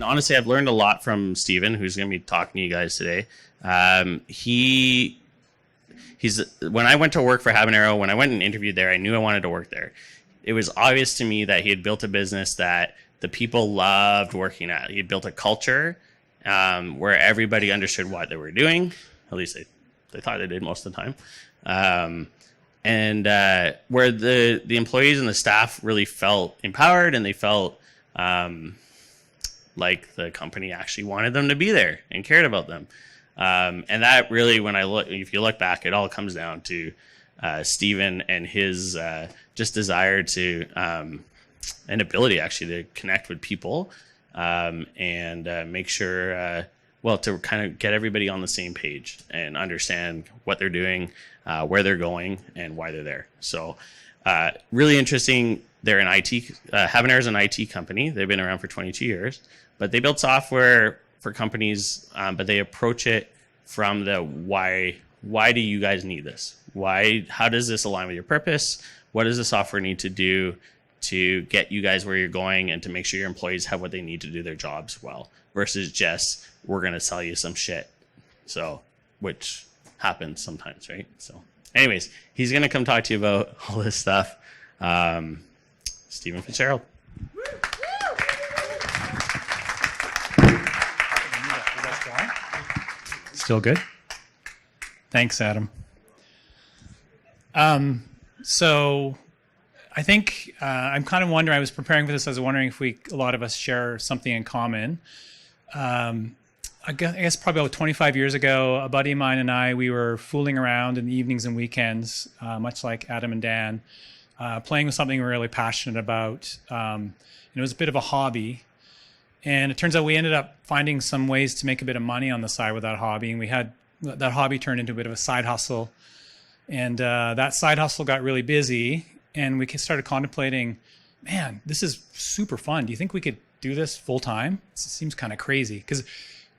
honestly, I've learned a lot from Steven, who's going to be talking to you guys today. He's when I went to work for Habanero, when I went and interviewed there, I knew I wanted to work there. It was obvious to me that he had built a business that the people loved working at. He had built a culture where everybody understood what they were doing. At least they thought they did most of the time. And where the employees and the staff really felt empowered, and they felt like the company actually wanted them to be there and cared about them. And that really, if you look back, it all comes down to Steven and his just desire to and ability actually to connect with people and make sure, to kind of get everybody on the same page and understand what they're doing, where they're going, and why they're there. So really interesting. They're an IT, Habanero's an IT company. They've been around for 22 years, but they build software for companies, but they approach it from the why. Why do you guys need this? How does this align with your purpose? What does the software need to do to get you guys where you're going and to make sure your employees have what they need to do their jobs well, versus just, we're going to sell you some shit. So, which happens sometimes, right? So anyways, he's going to come talk to you about all this stuff. Steven Fitzgerald. Still good? Thanks, Adam. So I think I'm kind of wondering, I was preparing for this, I was wondering if a lot of us share something in common. I guess probably about 25 years ago, a buddy of mine and I, we were fooling around in the evenings and weekends, much like Adam and Dan, playing with something we were really passionate about. It was a bit of a hobby. And it turns out we ended up finding some ways to make a bit of money on the side with that hobby. And we had that hobby turned into a bit of a side hustle. And that side hustle got really busy. And we started contemplating, man, this is super fun. Do you think we could do this full time? It seems kind of crazy because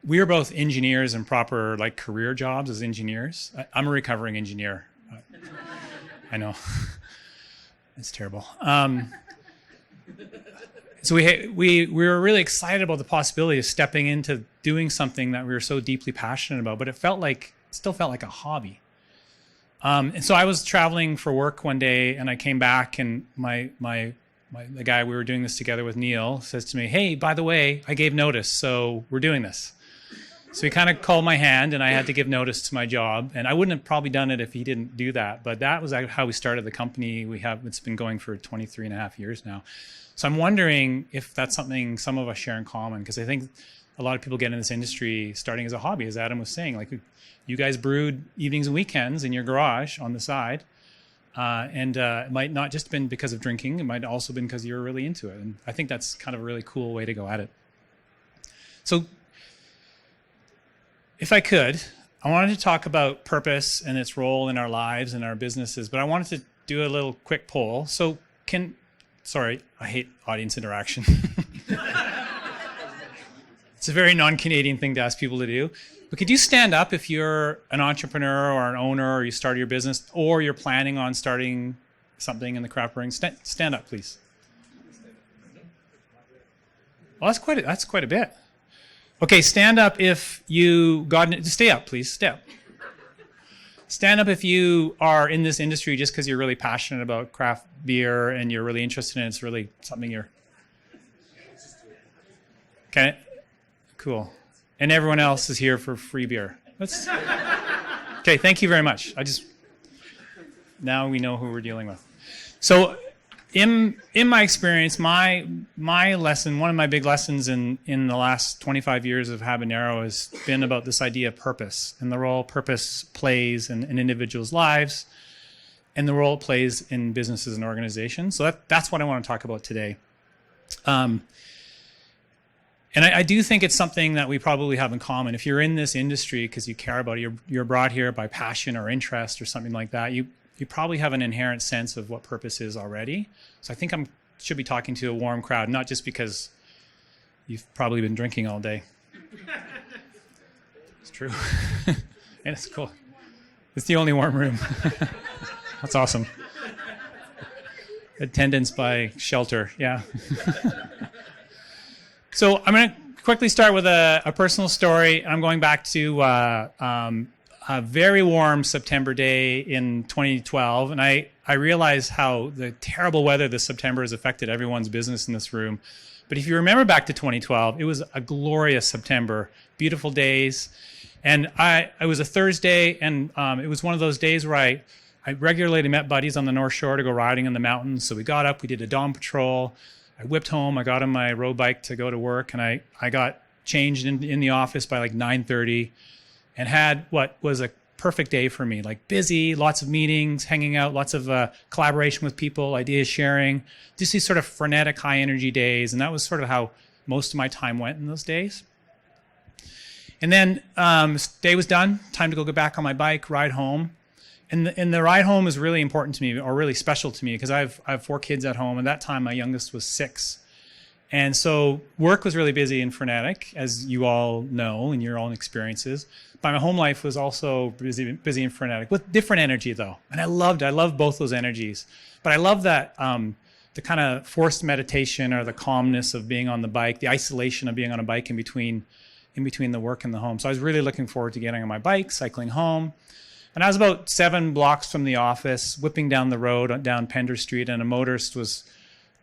we are both engineers in proper career jobs as engineers. I'm a recovering engineer. I know. It's terrible. So we were really excited about the possibility of stepping into doing something that we were so deeply passionate about, but it still felt like a hobby. And so I was traveling for work one day, and I came back, and the guy we were doing this together with, Neil, says to me, "Hey, by the way, I gave notice, so we're doing this." So he kind of called my hand, and I had to give notice to my job, and I wouldn't have probably done it if he didn't do that. But that was how we started the company. It's been going for 23 and a half years now. So I'm wondering if that's something some of us share in common, because I think a lot of people get in this industry starting as a hobby, as Adam was saying. You guys brewed evenings and weekends in your garage on the side, and it might not just been because of drinking. It might also been because you were really into it. And I think that's kind of a really cool way to go at it. So if I could, I wanted to talk about purpose and its role in our lives and our businesses, but I wanted to do a little quick poll. So sorry, I hate audience interaction. It's a very non-Canadian thing to ask people to do. But could you stand up if you're an entrepreneur or an owner, or you started your business, or you're planning on starting something in the craft brewing? Stand up, please. Well, that's quite a bit. Okay, stand up if you stay up, please. Stay up. Stand up if you are in this industry just because you're really passionate about craft beer and you're really interested in it. It's really something you're... Okay, cool. And everyone else is here for free beer. Okay, thank you very much. Now we know who we're dealing with. So in my experience, my lesson, one of my big lessons in the last 25 years of Habanero has been about this idea of purpose and the role purpose plays in individuals' lives and the role it plays in businesses and organizations. So that's what I want to talk about today. And I do think it's something that we probably have in common. If you're in this industry because you care about it, you're brought here by passion or interest or something like that, you probably have an inherent sense of what purpose is already. So I think I should be talking to a warm crowd, not just because you've probably been drinking all day. It's true. And it's cool. It's the only warm room. That's awesome. Attendance by shelter, yeah. So I'm going to quickly start with a personal story. I'm going back to a very warm September day in 2012, and I realized how the terrible weather this September has affected everyone's business in this room. But if you remember back to 2012, it was a glorious September, beautiful days. And it was a Thursday, and it was one of those days where I regularly met buddies on the North Shore to go riding in the mountains. So we got up, we did a dawn patrol. I whipped home, I got on my road bike to go to work, and I got changed in the office by like 9:30 and had what was a perfect day for me, like busy, lots of meetings, hanging out, lots of collaboration with people, ideas sharing, just these sort of frenetic, high energy days. And that was sort of how most of my time went in those days. And then day was done, time to go get back on my bike, ride home. And the ride home is really important to me, or really special to me, because I have 4 kids at home. At that time, my youngest was 6. And so work was really busy and frenetic, as you all know in your own experiences. But my home life was also busy and frenetic, with different energy, though. And I loved both those energies. But I love that the kind of forced meditation or the calmness of being on the bike, the isolation of being on a bike in between the work and the home. So I was really looking forward to getting on my bike, cycling home. And I was about 7 blocks from the office, whipping down the road, down Pender Street, and a motorist was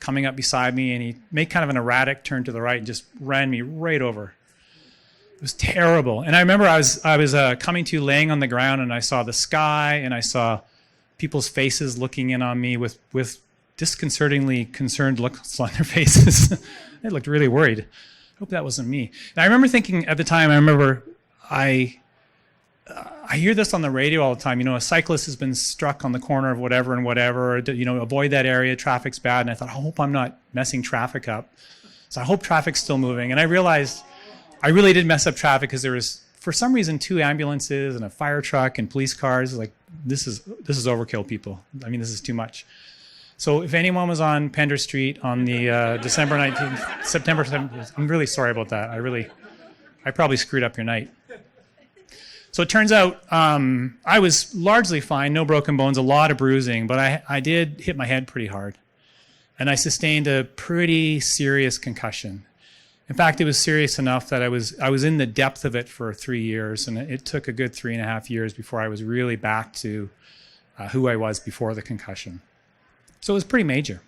coming up beside me, and he made kind of an erratic turn to the right and just ran me right over. It was terrible. And I remember I was coming to, laying on the ground, and I saw the sky, and I saw people's faces looking in on me with disconcertingly concerned looks on their faces. They looked really worried. I hope that wasn't me. And I remember thinking at the time, I hear this on the radio all the time. A cyclist has been struck on the corner of whatever and whatever. Avoid that area. Traffic's bad. And I thought, I hope I'm not messing traffic up. So I hope traffic's still moving. And I realized I really did mess up traffic, because there was, for some reason, 2 ambulances and a fire truck and police cars. Like, this is overkill, people. I mean, this is too much. So if anyone was on Pender Street on the September 7th, I'm really sorry about that. I probably screwed up your night. So it turns out I was largely fine, no broken bones, a lot of bruising, but I did hit my head pretty hard. And I sustained a pretty serious concussion. In fact, it was serious enough that I was in the depth of it for 3 years, and it took a good 3.5 years before I was really back to who I was before the concussion. So it was pretty major.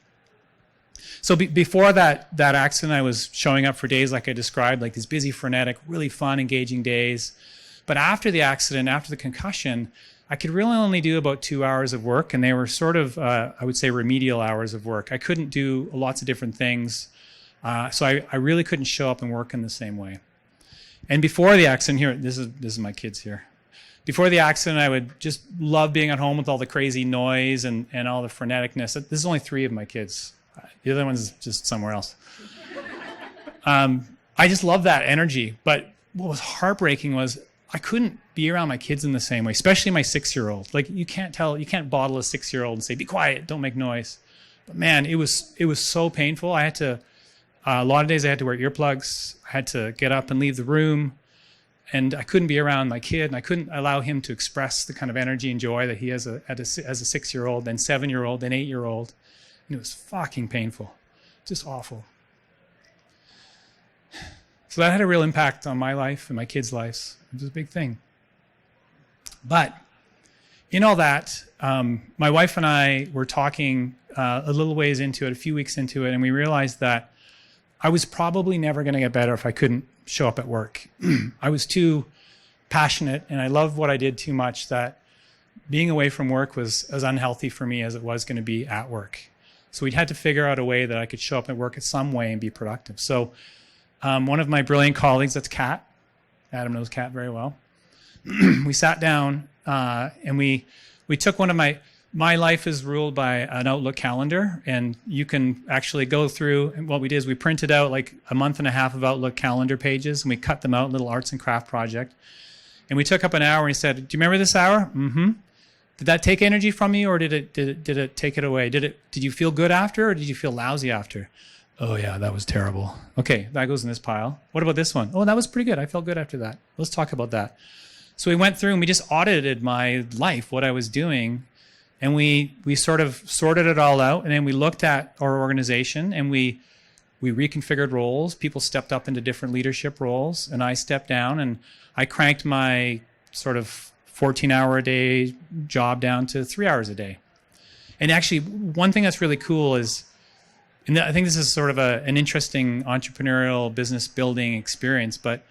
So before that accident, I was showing up for days like I described, like these busy, frenetic, really fun, engaging days. But after the accident, after the concussion, I could really only do about 2 hours of work, and they were sort of, I would say, remedial hours of work. I couldn't do lots of different things, so I really couldn't show up and work in the same way. And before the accident, here, this is my kids here. Before the accident, I would just love being at home with all the crazy noise and all the freneticness. This is only 3 of my kids. The other one's just somewhere else. I just love that energy. But what was heartbreaking was I couldn't be around my kids in the same way, especially my 6-year-old. Like, you can't bottle a 6-year-old and say, be quiet, don't make noise. But man, it was so painful. I had to, a lot of days I had to wear earplugs. I had to get up and leave the room. And I couldn't be around my kid, and I couldn't allow him to express the kind of energy and joy that he has as a 6-year-old, then 7-year-old, then 8-year-old. And it was fucking painful, just awful. So that had a real impact on my life and my kids' lives. It was a big thing. But in all that, my wife and I were talking a little ways into it, a few weeks into it, and we realized that I was probably never going to get better if I couldn't show up at work. I was too passionate, and I loved what I did too much, that being away from work was as unhealthy for me as it was going to be at work. So we'd had to figure out a way that I could show up at work in some way and be productive. So one of my brilliant colleagues, that's Kat. Adam knows Kat very well. We sat down and we took one of my life is ruled by an Outlook calendar, and you can actually go through, and what we did is we printed out like a month and a half of Outlook calendar pages, and we cut them out, little arts and craft project. And we took up an hour and he said, do you remember this hour? Mm-hmm. Did that take energy from you, or did it take it away? Did you feel good after, or did you feel lousy after? Oh yeah, that was terrible. Okay, that goes in this pile. What about this one? Oh, that was pretty good. I felt good after that. Let's talk about that. So we went through and we just audited my life, what I was doing, and we sort of sorted it all out, and then we looked at our organization, and we We reconfigured roles. People stepped up into different leadership roles, and I stepped down, and I cranked my sort of 14-hour-a-day job down to 3 hours a day. And actually, one thing that's really cool is, and I think this is sort of an interesting entrepreneurial business building experience, but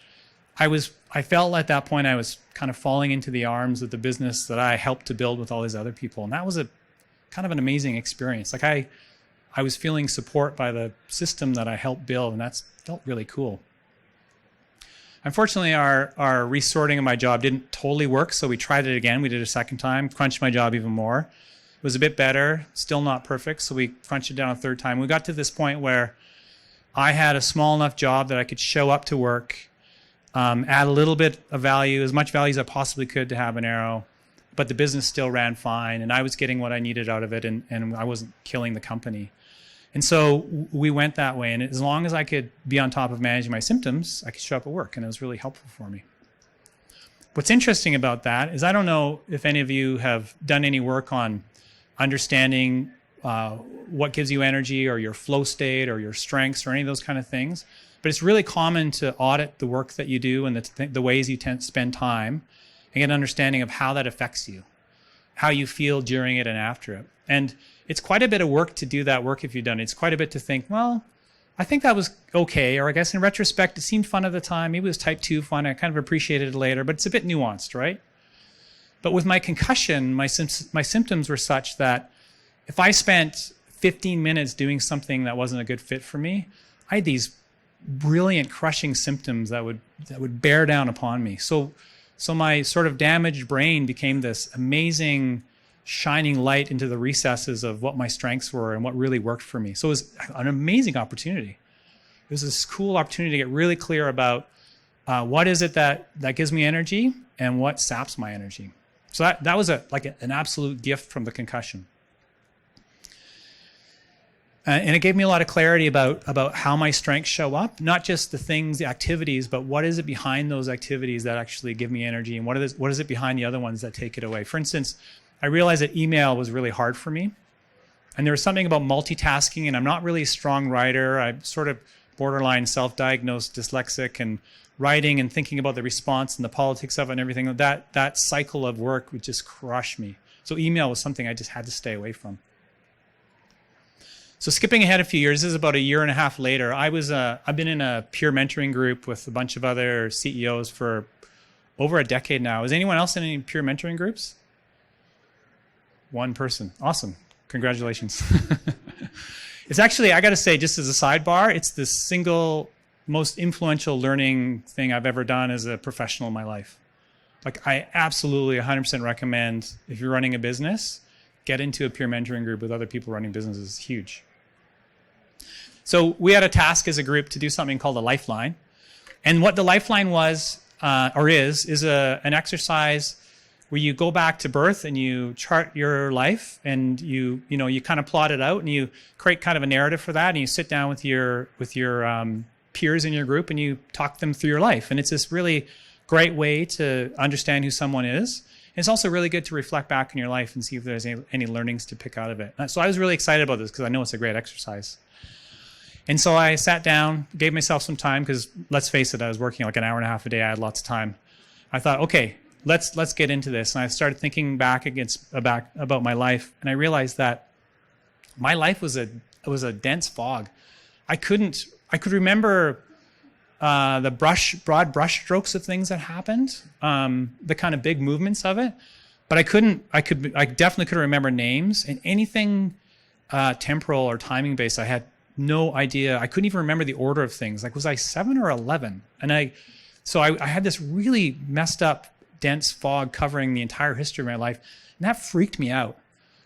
I felt at that point I was kind of falling into the arms of the business that I helped to build with all these other people. And that was a kind of an amazing experience. Like I was feeling support by the system that I helped build, and that felt really cool. Unfortunately, our resorting of my job didn't totally work, so we tried it again. We did it a second time, crunched my job even more. It was a bit better, still not perfect, so we crunched it down a third time. We got to this point where I had a small enough job that I could show up to work, add a little bit of value, as much value as I possibly could to Habanero, but the business still ran fine, and I was getting what I needed out of it, and I wasn't killing the company. And so we went that way, and as long as I could be on top of managing my symptoms, I could show up at work, and it was really helpful for me. What's interesting about that is I don't know if any of you have done any work on understanding what gives you energy or your flow state or your strengths or any of those kind of things, but it's really common to audit the work that you do and the ways you tend to spend time and get an understanding of how that affects you, how you feel during it and after it. And it's quite a bit of work to do that work if you've done it. It's quite a bit to think, well, I think that was okay, or I guess in retrospect, it seemed fun at the time. Maybe it was type 2 fun. I kind of appreciated it later, but it's a bit nuanced, right? But with my concussion, my symptoms were such that if I spent 15 minutes doing something that wasn't a good fit for me, I had these brilliant crushing symptoms that would bear down upon me. So my sort of damaged brain became this amazing shining light into the recesses of what my strengths were and what really worked for me. So it was an amazing opportunity. It was this cool opportunity to get really clear about what is it that gives me energy and what saps my energy. So that was an absolute gift from the concussion. And it gave me a lot of clarity about how my strengths show up, not just the things, the activities, but what is it behind those activities that actually give me energy, and what is it behind the other ones that take it away. For instance, I realized that email was really hard for me. And there was something about multitasking, and I'm not really a strong writer. I'm sort of borderline self-diagnosed dyslexic, and writing and thinking about the response and the politics of it and everything. That cycle of work would just crush me. So email was something I just had to stay away from. So skipping ahead a few years, this is about a year and a half later. I've been in a peer mentoring group with a bunch of other CEOs for over a decade now. Is anyone else in any peer mentoring groups? One person. Awesome. Congratulations. It's actually, I got to say, just as a sidebar, it's the single most influential learning thing I've ever done as a professional in my life. Like, I absolutely 100% recommend, if you're running a business, get into a peer mentoring group with other people running businesses. It's huge. So we had a task as a group to do something called a lifeline. And what the lifeline was, is an exercise where you go back to birth and you chart your life, and you kind of plot it out, and you create kind of a narrative for that, and you sit down with your peers in your group and you talk them through your life. And it's this really great way to understand who someone is. And it's also really good to reflect back in your life and see if there's any learnings to pick out of it. So I was really excited about this because I know it's a great exercise. And so I sat down, gave myself some time, because let's face it, I was working like an hour and a half a day. I had lots of time. I thought, okay, let's get into this. And I started thinking back about my life, and I realized that my life was a dense fog. I could remember the broad brush strokes of things that happened, the kind of big movements of it, but I definitely couldn't remember names, and anything temporal or timing based, I had no idea. I couldn't even remember the order of things. Like, was I 7 or 11? And I had this really messed up dense fog covering the entire history of my life, and that freaked me out.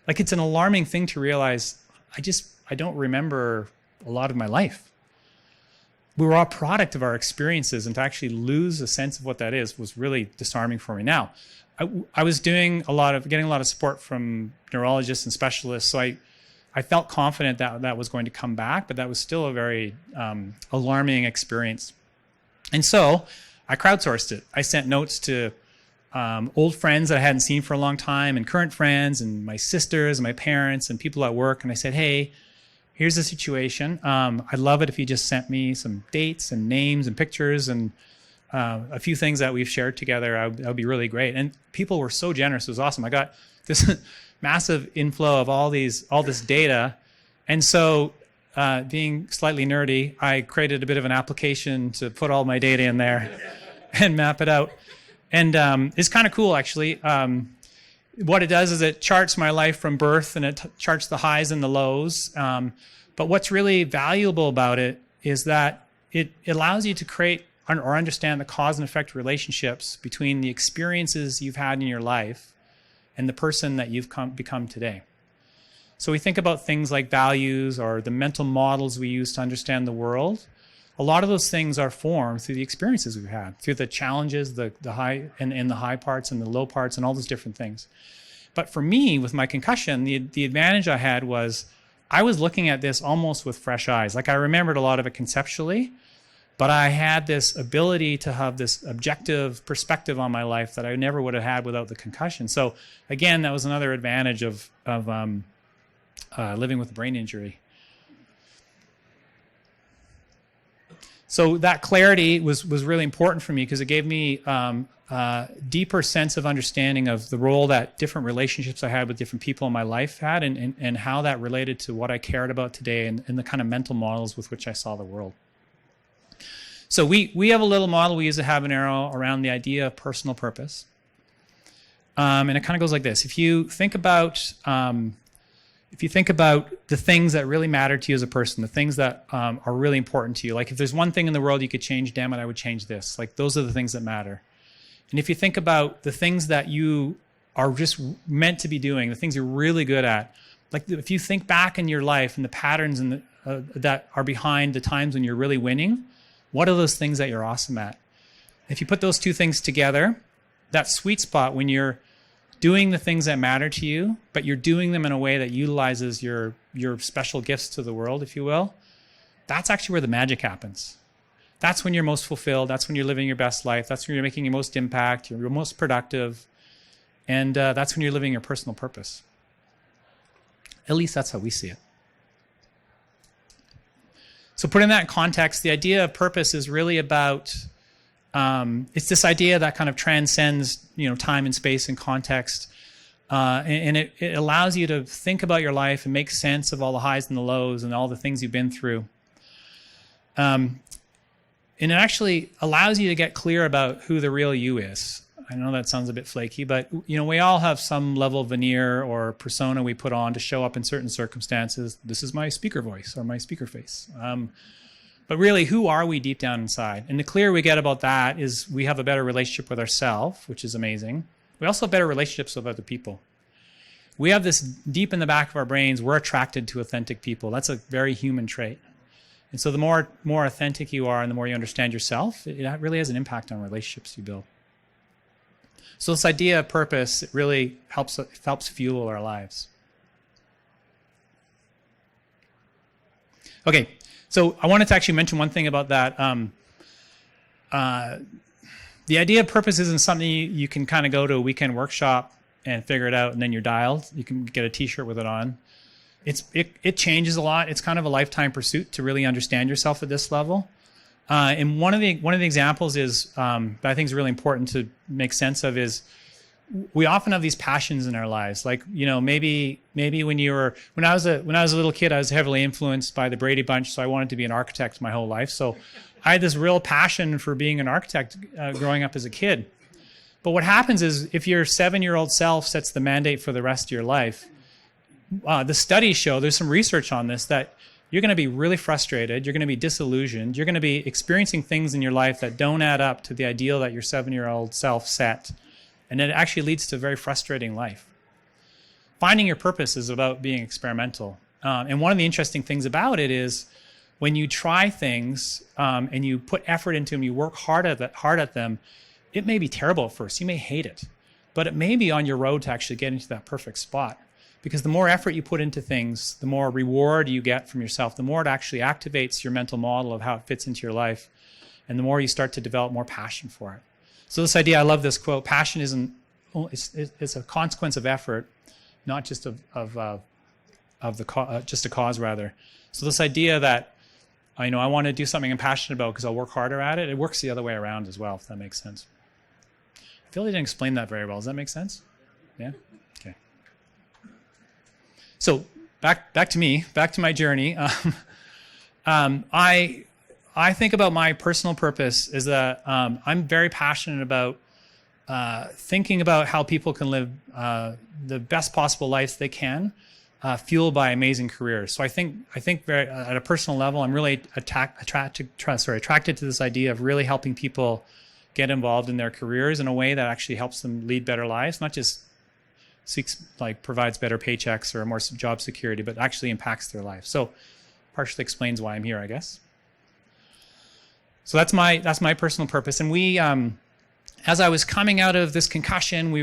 Like, it's an alarming thing to realize I don't remember a lot of my life. We were all a product of our experiences, and to actually lose a sense of what that is was really disarming for me. Now, I was getting a lot of support from neurologists and specialists, so I felt confident that was going to come back, but that was still a very alarming experience. And so I crowdsourced it. I sent notes to old friends that I hadn't seen for a long time, and current friends, and my sisters and my parents and people at work, and I said, hey, here's the situation. I'd love it if you just sent me some dates and names and pictures and a few things that we've shared together. That would be really great. And people were so generous. It was awesome. I got this massive inflow of all this data. And so being slightly nerdy, I created a bit of an application to put all my data in there and map it out. And it's kind of cool, actually. What it does is it charts my life from birth, and it charts the highs and the lows. But what's really valuable about it is that it allows you to create or understand the cause and effect relationships between the experiences you've had in your life and the person that you've become today. So we think about things like values or the mental models we use to understand the world. A lot of those things are formed through the experiences we've had, through the challenges, the high and the high parts and the low parts and all those different things. But for me, with my concussion, the advantage I had was I was looking at this almost with fresh eyes. Like, I remembered a lot of it conceptually, but I had this ability to have this objective perspective on my life that I never would have had without the concussion. So again, that was another advantage of living with a brain injury. So that clarity was really important for me because it gave me a deeper sense of understanding of the role that different relationships I had with different people in my life had and how that related to what I cared about today and the kind of mental models with which I saw the world. So we have a little model we use at Habanero around the idea of personal purpose. And it kind of goes like this. If you think about the things that really matter to you as a person, the things that are really important to you, like if there's one thing in the world you could change, damn it, I would change this. Like, those are the things that matter. And if you think about the things that you are just meant to be doing, the things you're really good at, like if you think back in your life and the patterns and that are behind the times when you're really winning, what are those things that you're awesome at? If you put those two things together, that sweet spot when you're doing the things that matter to you, but you're doing them in a way that utilizes your special gifts to the world, if you will, that's actually where the magic happens. That's when you're most fulfilled. That's when you're living your best life. That's when you're making your most impact. You're most productive. And that's when you're living your personal purpose. At least that's how we see it. So putting that in context, the idea of purpose is really about, it's this idea that kind of transcends, time and space and context. And it allows you to think about your life and make sense of all the highs and the lows and all the things you've been through. And it actually allows you to get clear about who the real you is. I know that sounds a bit flaky, but we all have some level of veneer or persona we put on to show up in certain circumstances. This is my speaker voice or my speaker face. But really, who are we deep down inside? And the clearer we get about that is we have a better relationship with ourselves, which is amazing. We also have better relationships with other people. We have this deep in the back of our brains, we're attracted to authentic people. That's a very human trait. And so the more authentic you are and the more you understand yourself, it really has an impact on relationships you build. So this idea of purpose, it really helps fuel our lives. Okay, so I wanted to actually mention one thing about that. The idea of purpose isn't something you can kind of go to a weekend workshop and figure it out and then you're dialed. You can get a t-shirt with it on. It changes a lot. It's kind of a lifetime pursuit to really understand yourself at this level. And one of the examples is that I think is really important to make sense of is we often have these passions in our lives. Like, maybe when I was a little kid, I was heavily influenced by the Brady Bunch, so I wanted to be an architect my whole life. So I had this real passion for being an architect growing up as a kid. But what happens is if your 7-year-old self sets the mandate for the rest of your life, the studies show, there's some research on this, that you're going to be really frustrated, you're going to be disillusioned, you're going to be experiencing things in your life that don't add up to the ideal that your 7-year-old self set. And it actually leads to a very frustrating life. Finding your purpose is about being experimental. And one of the interesting things about it is when you try things and you put effort into them, you work hard at them, it may be terrible at first. You may hate it. But it may be on your road to actually get into that perfect spot. Because the more effort you put into things, the more reward you get from yourself, the more it actually activates your mental model of how it fits into your life, and the more you start to develop more passion for it. So this idea, I love this quote, passion it's a consequence of effort, not just just a cause rather. So this idea that, I want to do something I'm passionate about because I'll work harder at it, it works the other way around as well, if that makes sense. I feel like I didn't explain that very well. Does that make sense? Yeah? Okay. So back to me, back to my journey. I think about my personal purpose is that I'm very passionate about thinking about how people can live the best possible lives they can, fueled by amazing careers. So I think very, at a personal level, I'm really attracted to this idea of really helping people get involved in their careers in a way that actually helps them lead better lives, not just provides better paychecks or more job security, but actually impacts their life. So partially explains why I'm here, I guess. So that's my personal purpose. And we, as I was coming out of this concussion,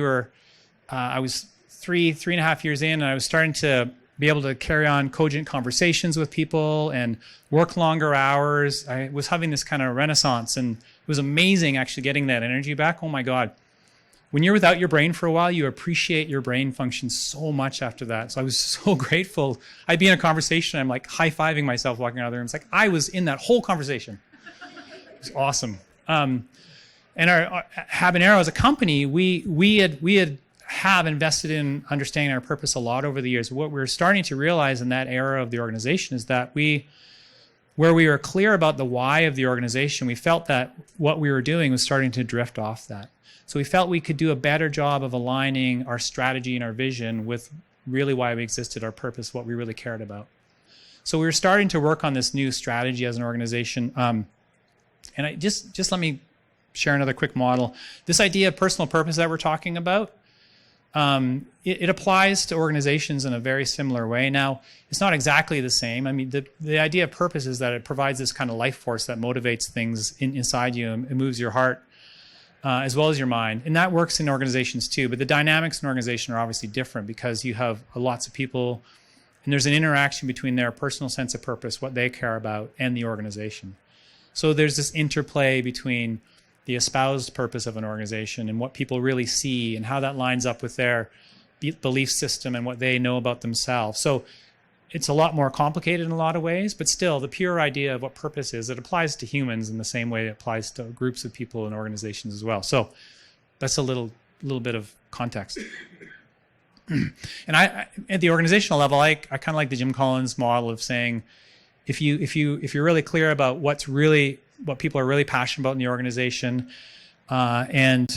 I was three and a half years in, and I was starting to be able to carry on cogent conversations with people and work longer hours. I was having this kind of renaissance, and it was amazing actually getting that energy back. Oh my God. When you're without your brain for a while, you appreciate your brain function so much after that. So I was so grateful. I'd be in a conversation, I'm like high-fiving myself walking out of the room. It's like I was in that whole conversation. It was awesome. And our Habanero as a company, we have invested in understanding our purpose a lot over the years. What we're starting to realize in that era of the organization is that where we were clear about the why of the organization, we felt that what we were doing was starting to drift off that. So we felt we could do a better job of aligning our strategy and our vision with really why we existed, our purpose, what we really cared about. So we were starting to work on this new strategy as an organization. And I just let me share another quick model. This idea of personal purpose that we're talking about, it applies to organizations in a very similar way. Now, it's not exactly the same. I mean, the idea of purpose is that it provides this kind of life force that motivates things inside you and moves your heart as well as your mind. And that works in organizations too. But the dynamics in an organization are obviously different because you have lots of people and there's an interaction between their personal sense of purpose, what they care about, and the organization. So there's this interplay between the espoused purpose of an organization and what people really see and how that lines up with their belief system and what they know about themselves. So it's a lot more complicated in a lot of ways, but still the pure idea of what purpose is, it applies to humans in the same way it applies to groups of people and organizations as well. So that's a little bit of context. And at the organizational level, I kind of like the Jim Collins model of saying, if you're really clear about what people are really passionate about in the organization, and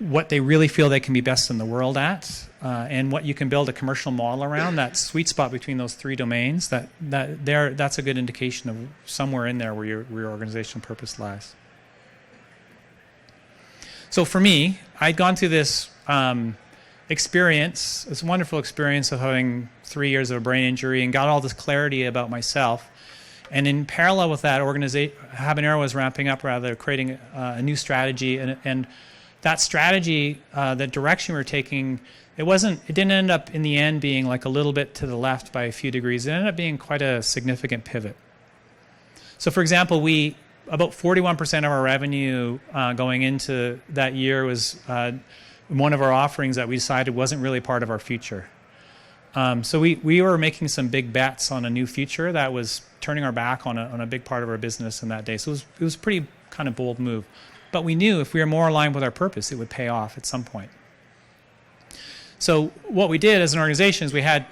what they really feel they can be best in the world at, and what you can build a commercial model around, that sweet spot between those three domains, that's a good indication of somewhere in there where your organizational purpose lies. So for me, I'd gone through this experience, this wonderful experience of having 3 years of a brain injury and got all this clarity about myself. And in parallel with that, Habanero was ramping up, creating a new strategy. And that strategy, the direction we were taking, it didn't end up in the end being like a little bit to the left by a few degrees. It ended up being quite a significant pivot. So for example, about 41% of our revenue going into that year was one of our offerings that we decided wasn't really part of our future. So we were making some big bets on a new feature that was turning our back on a big part of our business in that day. So it was a pretty kind of bold move. But we knew if we were more aligned with our purpose, it would pay off at some point. So what we did as an organization is we had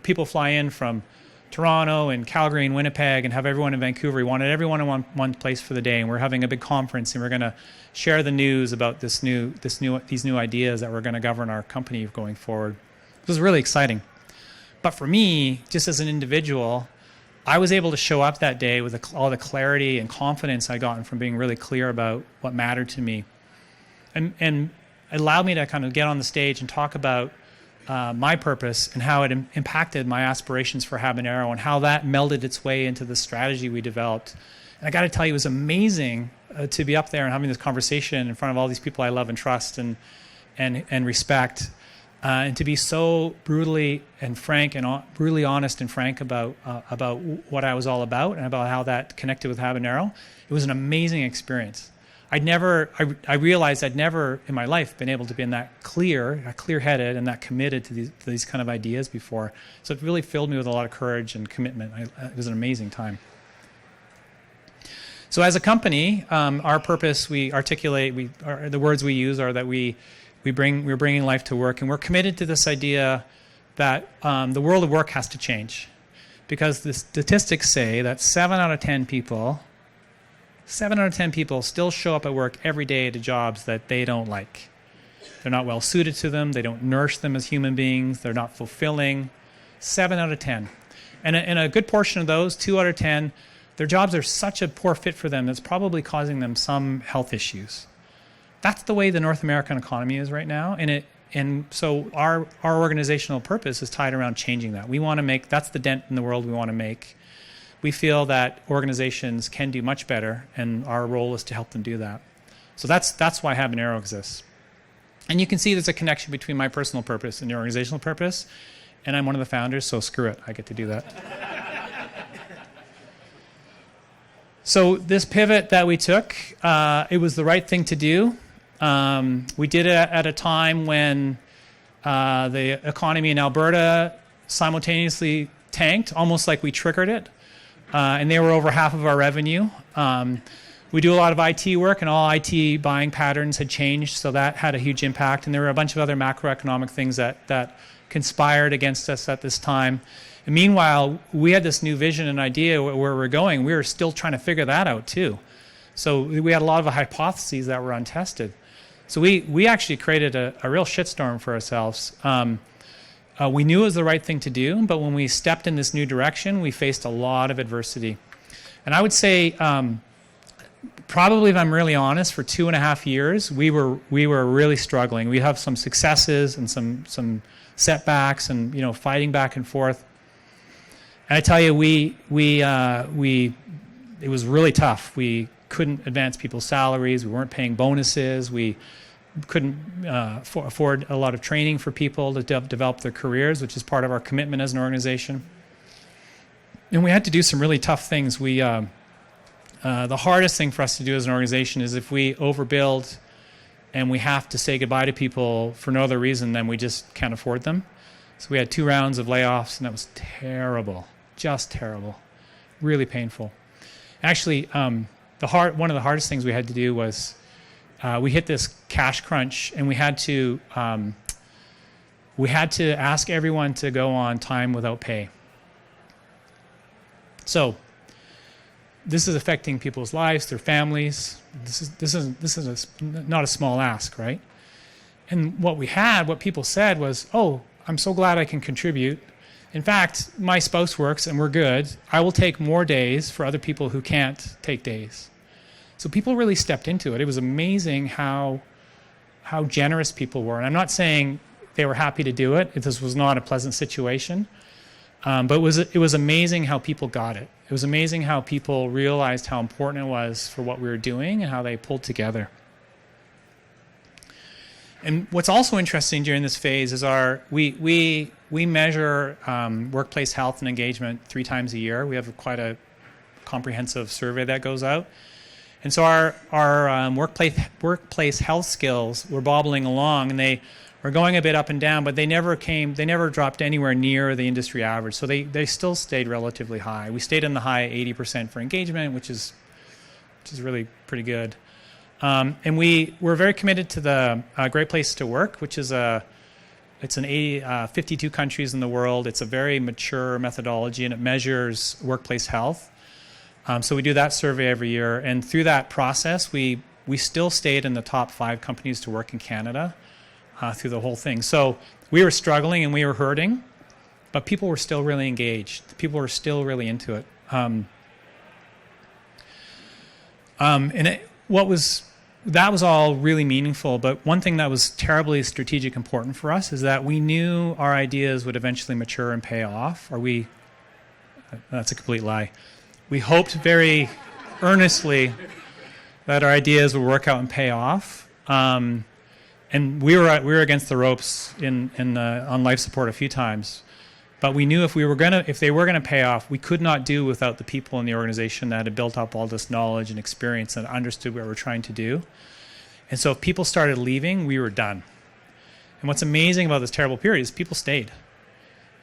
people fly in from Toronto and Calgary and Winnipeg and have everyone in Vancouver. We wanted everyone in one place for the day, and we're having a big conference, and we're going to share the news about these new ideas that were going to govern our company going forward. It was really exciting. But for me, just as an individual, I was able to show up that day with all the clarity and confidence I'd gotten from being really clear about what mattered to me. And it allowed me to kind of get on the stage and talk about my purpose and how it impacted my aspirations for Habanero and how that melded its way into the strategy we developed. And I got to tell you, it was amazing to be up there and having this conversation in front of all these people I love and trust and respect. And to be so brutally and frank and brutally honest and frank about what I was all about and about how that connected with Habanero, it was an amazing experience. I realized I'd never in my life been able to be that clear-headed and that committed to these kind of ideas before. So it really filled me with a lot of courage and commitment. It was an amazing time. So as a company, our purpose, we articulate, the words we use are that we're bringing life to work, and we're committed to this idea that the world of work has to change. Because the statistics say that 7 out of 10 people still show up at work every day to jobs that they don't like. They're not well suited to them. They don't nourish them as human beings. They're not fulfilling. 7 out of 10. And a good portion of those, 2 out of 10, their jobs are such a poor fit for them that's probably causing them some health issues. That's the way the North American economy is right now. And so our organizational purpose is tied around changing that. We want to make, that's the dent in the world we want to make. We feel that organizations can do much better, and our role is to help them do that. So that's why Habanero exists. And you can see there's a connection between my personal purpose and the organizational purpose, and I'm one of the founders, so screw it, I get to do that. So this pivot that we took, it was the right thing to do. We did it at a time when the economy in Alberta simultaneously tanked, almost like we triggered it. And they were over half of our revenue. We do a lot of IT work, and all IT buying patterns had changed, so that had a huge impact. And there were a bunch of other macroeconomic things that conspired against us at this time. And meanwhile, we had this new vision and idea where we're going. We were still trying to figure that out too. So we had a lot of hypotheses that were untested. So we actually created a real shitstorm for ourselves. We knew it was the right thing to do, but when we stepped in this new direction, we faced a lot of adversity. And I would say, probably if I'm really honest, for 2.5 years, we were really struggling. We have some successes and some setbacks, and fighting back and forth. And I tell you, it was really tough. We couldn't advance people's salaries. We weren't paying bonuses. We couldn't afford a lot of training for people to develop their careers, which is part of our commitment as an organization. And we had to do some really tough things. The hardest thing for us to do as an organization is if we overbuild and we have to say goodbye to people for no other reason than we just can't afford them. So we had 2 rounds of layoffs, and that was terrible, just terrible, really painful. Actually, one of the hardest things we had to do was we hit this cash crunch, and we had to ask everyone to go on time without pay. So this is affecting people's lives, their families. This is not a small ask, right? And what people said was, "Oh, I'm so glad I can contribute. In fact, my spouse works and we're good. I will take more days for other people who can't take days." So people really stepped into it. It was amazing how generous people were. And I'm not saying they were happy to do it. This was not a pleasant situation. But it was amazing how people got it. It was amazing how people realized how important it was for what we were doing and how they pulled together. And what's also interesting during this phase is we measure workplace health and engagement 3 times a year. We have quite a comprehensive survey that goes out. And so our workplace health skills were bobbling along, and they were going a bit up and down, but they never dropped anywhere near the industry average. So they still stayed relatively high. We stayed in the high 80% for engagement, which is really pretty good. And we're very committed to the Great Place to Work, which is it's in 52 countries in the world. It's a very mature methodology, and it measures workplace health. So we do that survey every year, and through that process, we still stayed in the top 5 companies to work in Canada through the whole thing. So we were struggling and we were hurting, but people were still really engaged. People were still really into it. That was all really meaningful, but one thing that was terribly strategic important for us is that we knew our ideas would eventually mature and pay off. That's a complete lie. We hoped very earnestly that our ideas would work out and pay off. And we were against the ropes on life support a few times. But we knew if they were gonna pay off, we could not do without the people in the organization that had built up all this knowledge and experience and understood what we're trying to do. And so if people started leaving, we were done. And what's amazing about this terrible period is people stayed.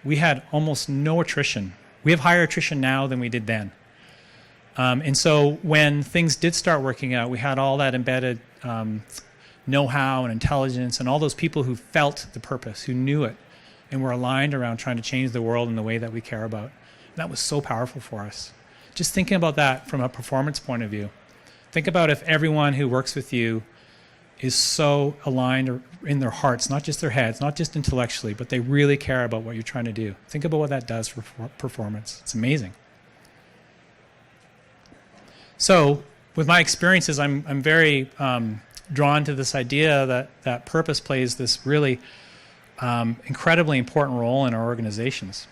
We had almost no attrition. We have higher attrition now than we did then. And so when things did start working out, we had all that embedded know-how and intelligence and all those people who felt the purpose, who knew it, and were aligned around trying to change the world in the way that we care about. And that was so powerful for us. Just thinking about that from a performance point of view. Think about if everyone who works with you is so aligned in their hearts, not just their heads, not just intellectually, but they really care about what you're trying to do. Think about what that does for performance. It's amazing. So with my experiences, I'm very drawn to this idea that purpose plays this really incredibly important role in our organizations.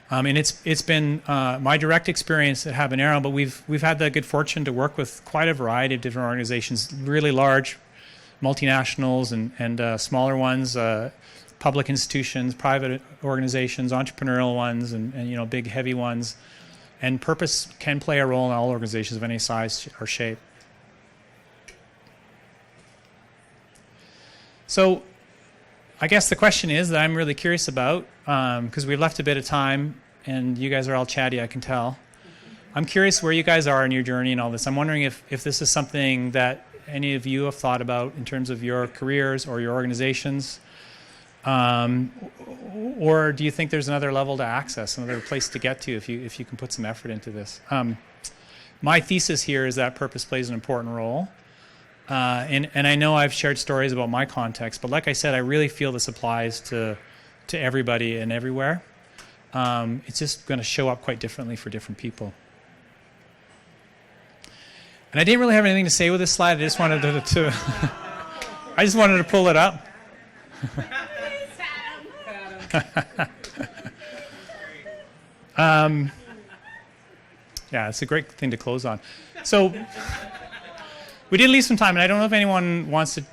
And it's been my direct experience at Habanero, but we've had the good fortune to work with quite a variety of different organizations, really large multinationals and smaller ones, public institutions, private organizations, entrepreneurial ones, and big heavy ones. And purpose can play a role in all organizations of any size or shape. So I guess the question is that I'm really curious about, because we've left a bit of time and you guys are all chatty, I can tell. I'm curious where you guys are in your journey and all this. I'm wondering if this is something that any of you have thought about in terms of your careers or your organizations. Or do you think there's another level to access, another place to get to if you can put some effort into this? My thesis here is that purpose plays an important role. And I know I've shared stories about my context, but like I said, I really feel this applies to everybody and everywhere. It's just going to show up quite differently for different people. And I didn't really have anything to say with this slide. I just wanted to I just wanted to pull it up. Yeah, it's a great thing to close on. So we did leave some time, and I don't know if anyone wants to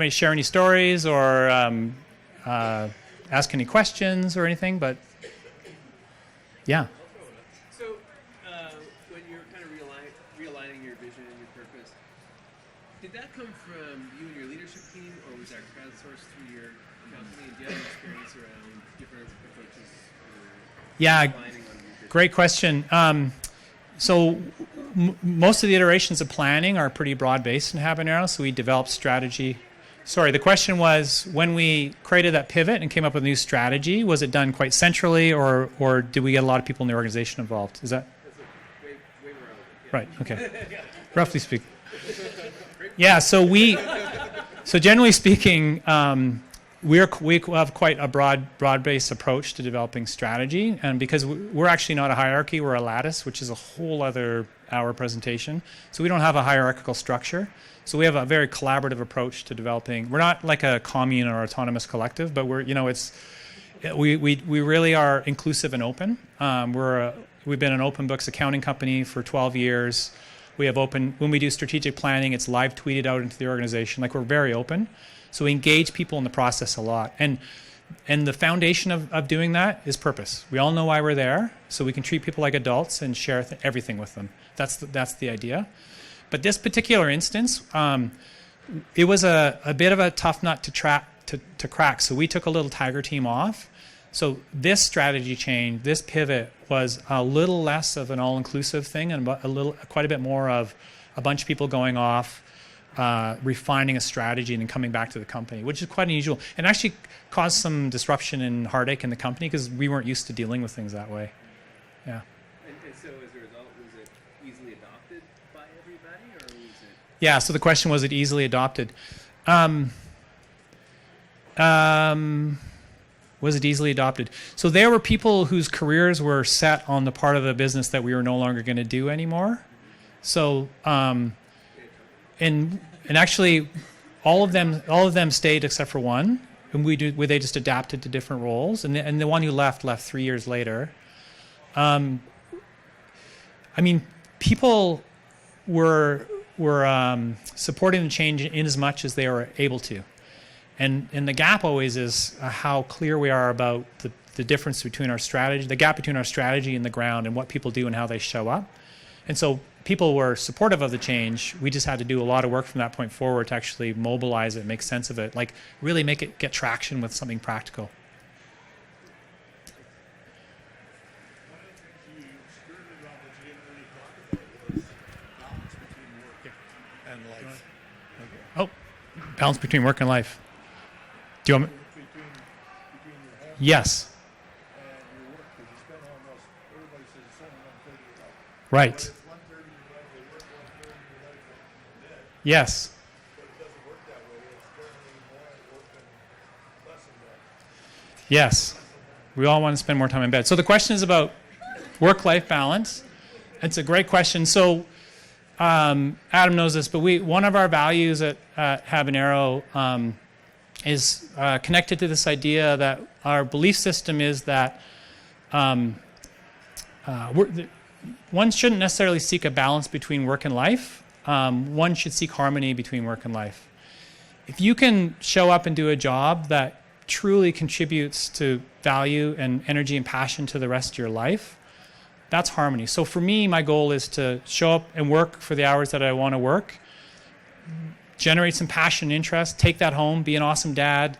share any stories or ask any questions or anything, but yeah. So when you're kind of realigning your vision and your purpose, did that come from you and your leadership team, or was that crowdsourced through your company? Do you have experience around different approaches? Yeah, great question. So most of the iterations of planning are pretty broad-based in Habanero, so we developed strategy. Sorry, the question was, when we created that pivot and came up with a new strategy, was it done quite centrally, or did we get a lot of people in the organization involved? Is that? Way more relevant. Right, okay. Roughly speaking. Yeah, so generally speaking, we have quite a broad-based approach to developing strategy, and because we're actually not a hierarchy, we're a lattice, which is a whole other hour presentation. So we don't have a hierarchical structure. So we have a very collaborative approach to developing. We're not like a commune or autonomous collective, but we really are inclusive and open. We've been an open books accounting company for 12 years. We have when we do strategic planning, it's live tweeted out into the organization. Like, we're very open. So we engage people in the process a lot. And the foundation of doing that is purpose. We all know why we're there, so we can treat people like adults and share everything with them. That's the idea. But this particular instance, it was a bit of a tough nut to crack. So we took a little tiger team off. So this strategy change, this pivot, was a little less of an all-inclusive thing and quite a bit more of a bunch of people going off, refining a strategy and then coming back to the company, which is quite unusual, and actually caused some disruption and heartache in the company because we weren't used to dealing with things that way. Yeah. And so as a result, was it easily adopted by everybody, or was it? Yeah. So the question was it easily adopted? Was it easily adopted? So there were people whose careers were set on the part of the business that we were no longer going to do anymore. So. And actually, all of them stayed except for one, and they just adapted to different roles. And the one who left 3 years later. I mean, people were supporting the change in as much as they were able to, And the gap always is how clear we are about the difference between our strategy, the gap between our strategy and the ground and what people do and how they show up. And so people were supportive of the change. We just had to do a lot of work from that point forward to actually mobilize it, make sense of it, like really make it get traction with something practical. Oh, balance between work and life. Do you want me? Yes. Right. Yes. Yes. We all want to spend more time in bed. So the question is about work-life balance. It's a great question. So Adam knows this, but one of our values at Habanero is connected to this idea that our belief system is that one shouldn't necessarily seek a balance between work and life. One should seek harmony between work and life. If you can show up and do a job that truly contributes to value and energy and passion to the rest of your life, that's harmony. So for me, my goal is to show up and work for the hours that I want to work, generate some passion and interest, take that home, be an awesome dad,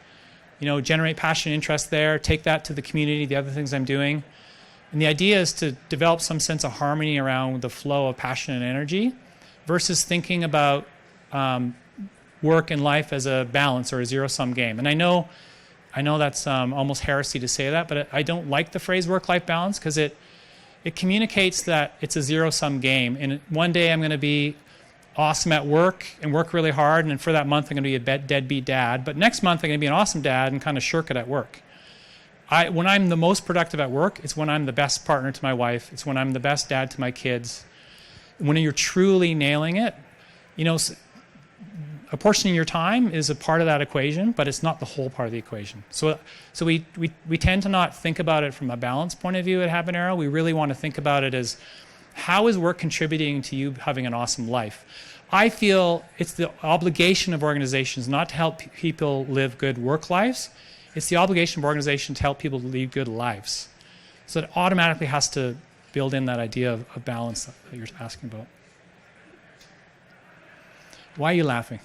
generate passion and interest there, take that to the community, the other things I'm doing. And the idea is to develop some sense of harmony around the flow of passion and energy versus thinking about work and life as a balance or a zero-sum game. And I know that's almost heresy to say that, but I don't like the phrase work-life balance because it communicates that it's a zero-sum game. And one day I'm going to be awesome at work and work really hard, and for that month I'm going to be a deadbeat dad. But next month I'm going to be an awesome dad and kind of shirk it at work. When I'm the most productive at work, it's when I'm the best partner to my wife. It's when I'm the best dad to my kids. When you're truly nailing it, apportioning your time is a part of that equation, but it's not the whole part of the equation. So we tend to not think about it from a balance point of view at Habanero. We really want to think about it as, how is work contributing to you having an awesome life? I feel it's the obligation of organizations not to help people live good work lives. It's the obligation of organizations to help people lead good lives. So it automatically has to build in that idea of balance that you're asking about. Why are you laughing?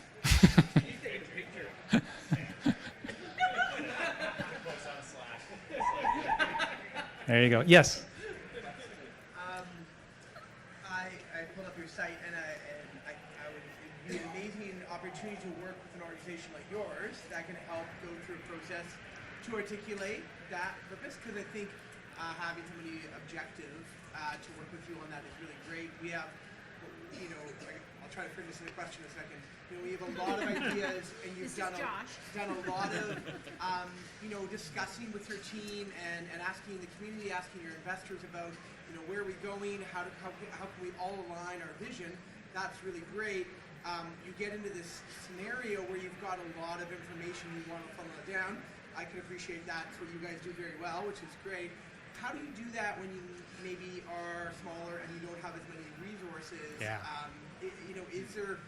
There you go. Yes. I pulled up your site, and it'd be an amazing opportunity to work with an organization like yours that can help go through a process to articulate that purpose. Because I think having somebody objective to work with you on that is really great. We have, I'll try to frame this in a question in a second. We have a lot of ideas, and you've done a lot of, discussing with your team and asking the community, asking your investors about, where are we going? How can we all align our vision? That's really great. You get into this scenario where you've got a lot of information, you want to funnel it down. I can appreciate that. That's what you guys do very well, which is great. How do you do that when you maybe are smaller and you don't have as many resources? Yeah. Is there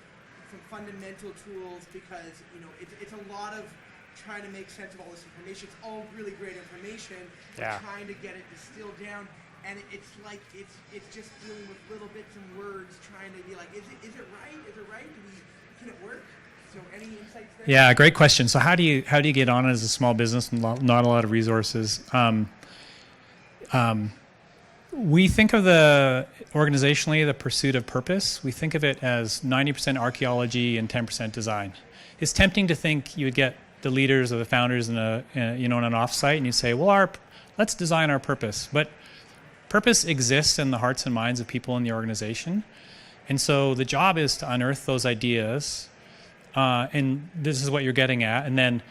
some fundamental tools, because it's a lot of trying to make sense of all this information. It's all really great information, but trying to get it distilled down, and it's like it's just dealing with little bits and words, trying to be like, is it right? Is it right? Can it work? So any insights there? Yeah, great question. So how do you get on as a small business and not a lot of resources? We think of organizationally the pursuit of purpose. We think of it as 90% archaeology and 10% design. It's tempting to think you would get the leaders or the founders in an offsite and you say, well, let's design our purpose. But purpose exists in the hearts and minds of people in the organization, and so the job is to unearth those ideas, and this is what you're getting at, and then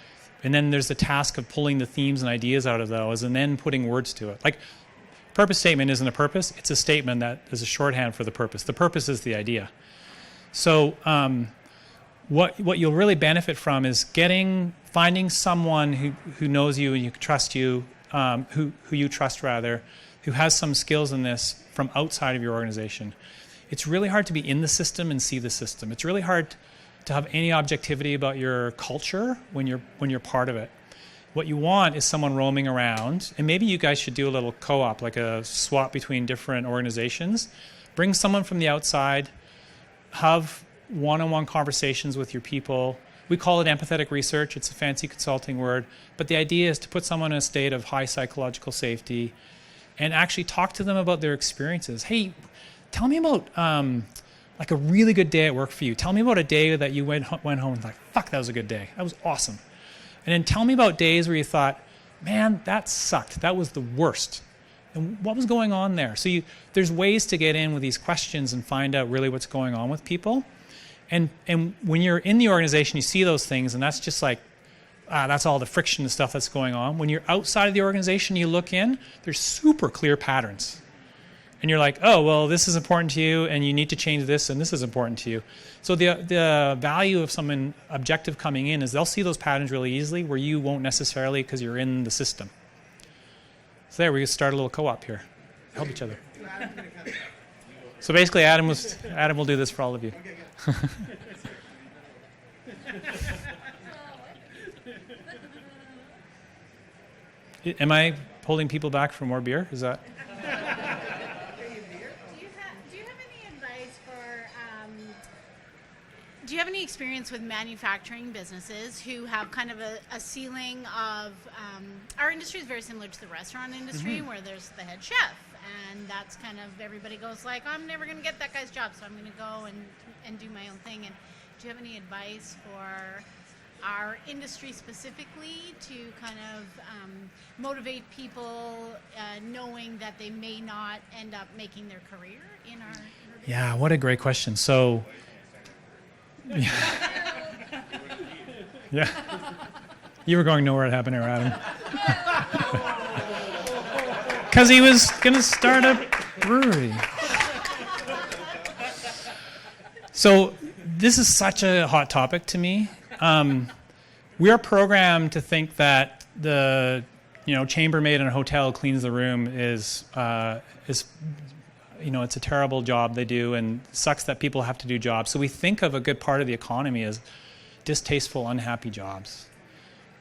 there's the task of pulling the themes and ideas out of those and then putting words to it. Like, purpose statement isn't a purpose, it's a statement that is a shorthand for the purpose. The purpose is the idea. So what you'll really benefit from is finding someone who knows you and you trust you, who you trust rather, who has some skills in this from outside of your organization. It's really hard to be in the system and see the system. It's really hard to have any objectivity about your culture when you're part of it. What you want is someone roaming around, and maybe you guys should do a little co-op, like a swap between different organizations. Bring someone from the outside, have one-on-one conversations with your people. We call it empathetic research. It's a fancy consulting word. But the idea is to put someone in a state of high psychological safety and actually talk to them about their experiences. Hey, tell me about like a really good day at work for you. Tell me about a day that you went home and like, fuck, that was a good day. That was awesome. And then tell me about days where you thought, man, that sucked. That was the worst. And what was going on there? So there's ways to get in with these questions and find out really what's going on with people. And when you're in the organization, you see those things, and that's just like, that's all the friction and stuff that's going on. When you're outside of the organization, you look in, there's super clear patterns. And you're like, oh, well, this is important to you, and you need to change this, and this is important to you. So the value of someone objective coming in is they'll see those patterns really easily where you won't necessarily because you're in the system. So there, we can start a little co-op here. Help each other. So basically, Adam will do this for all of you. Am I holding people back for more beer? Is that... Do you have any experience with manufacturing businesses who have kind of a ceiling of, our industry is very similar to the restaurant industry where there's the head chef, and that's kind of, everybody goes like, I'm never going to get that guy's job, so I'm going to go and do my own thing. And do you have any advice for our industry specifically to kind of motivate people knowing that they may not end up making their career in our business? Yeah, what a great question. So... Yeah. You were going nowhere at Habanero, Adam. Because he was going to start a brewery. So this is such a hot topic to me. We are programmed to think that the chambermaid in a hotel cleans the room is it's a terrible job they do, and it sucks that people have to do jobs. So we think of a good part of the economy as distasteful, unhappy jobs,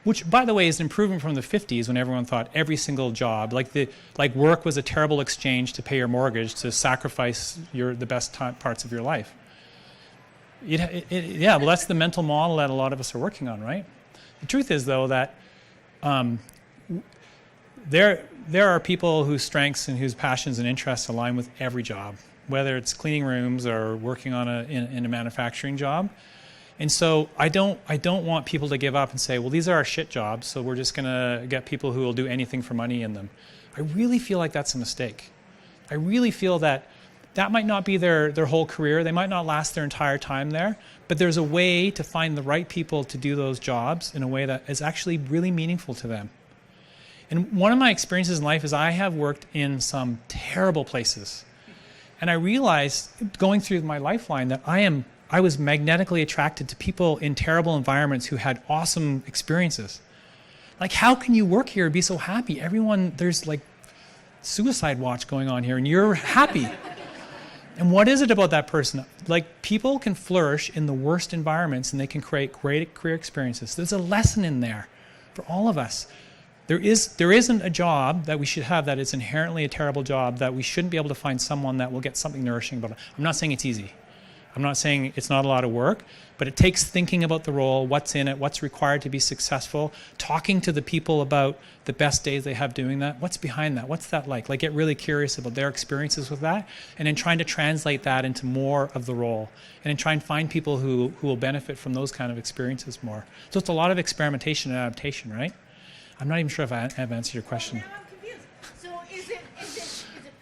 which, by the way, is an improvement from the 50s when everyone thought every single job, like work was a terrible exchange to pay your mortgage, to sacrifice the best parts of your life. Yeah, well, that's the mental model that a lot of us are working on, right? The truth is, though, that there are people whose strengths and whose passions and interests align with every job, whether it's cleaning rooms or working on in a manufacturing job. And so I don't want people to give up and say, well, these are our shit jobs, so we're just going to get people who will do anything for money in them. I really feel like that's a mistake. I really feel that might not be their whole career. They might not last their entire time there, but there's a way to find the right people to do those jobs in a way that is actually really meaningful to them. And one of my experiences in life is I have worked in some terrible places. And I realized going through my lifeline that I was magnetically attracted to people in terrible environments who had awesome experiences. Like, how can you work here and be so happy? There's like suicide watch going on here and you're happy. And what is it about that person? Like, people can flourish in the worst environments and they can create great career experiences. There's a lesson in there for all of us. There isn't a job that we should have that is inherently a terrible job that we shouldn't be able to find someone that will get something nourishing about it. I'm not saying it's easy. I'm not saying it's not a lot of work, but it takes thinking about the role, what's in it, what's required to be successful, talking to the people about the best days they have doing that, what's behind that, what's that like? Like, get really curious about their experiences with that, and then trying to translate that into more of the role, and then try and find people who will benefit from those kind of experiences more. So it's a lot of experimentation and adaptation, right? I'm not even sure if I have answered your question. Now I'm confused. So is it